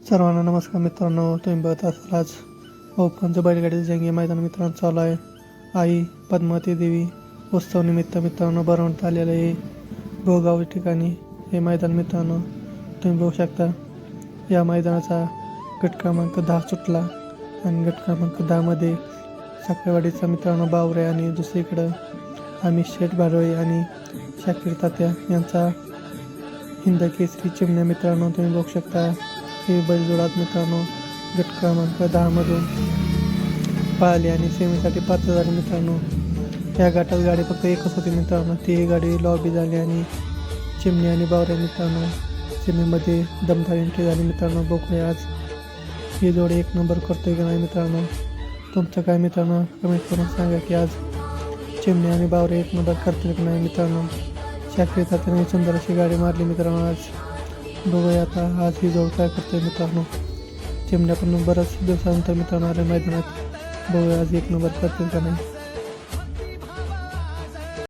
सर्वांना नमस्कार मित्रांनो, तुम्ही बघत असाल आज ओपनचं बैलगाडी जंगी मैदान मित्रांनो चालू आहे. आई पद्मावती देवी उत्सव निमित्त मित्रांनो भरवण्यात आलेलं आहे भोगाव ठिकाणी हे मैदान मित्रांनो तुम्ही बघू शकता. या मैदानाचा गट क्रमांक 10 सुटला आणि गट क्रमांक 10मध्ये साखरेवाडीचा मित्रांनो बावरे आणि दुसरीकडं आम्ही शेठ भाडोळे आणि शाकीर तात्या यांचा हिंद केसरी चिमण्या मित्रांनो तुम्ही बघू शकता. हे बैलजोडात मित्रांनो गट क्रमांक 10मधून पळाली आणि सेमीसाठी पात्र झाली मित्रांनो. या गटात गाडी फक्त एकच होती मित्रांनो, ती गाडी लॉबी झाली आणि चिमणी आणि बावऱ्या मित्रांनो सेमीमध्ये दमदार एंट्री झाली मित्रांनो. बघूया आज ही जोडी एक नंबर करतोय की नाही मित्रांनो. तुमचं काय मित्रांनो कमेंट करून सांगा की आज चिमणी आणि बावरे एक नंबर करतील की नाही मित्रांनो. शाकीर तात्याने सुंदर अशी गाडी मारली मित्रांनो आज. बघूया आता आज ही जोड काय करते मित्रांनो. चिमण्या पण बऱ्याच दिवसानंतर मित्रांनो आले मैदानात. बघूया आज एक नंबर करतील का नाही.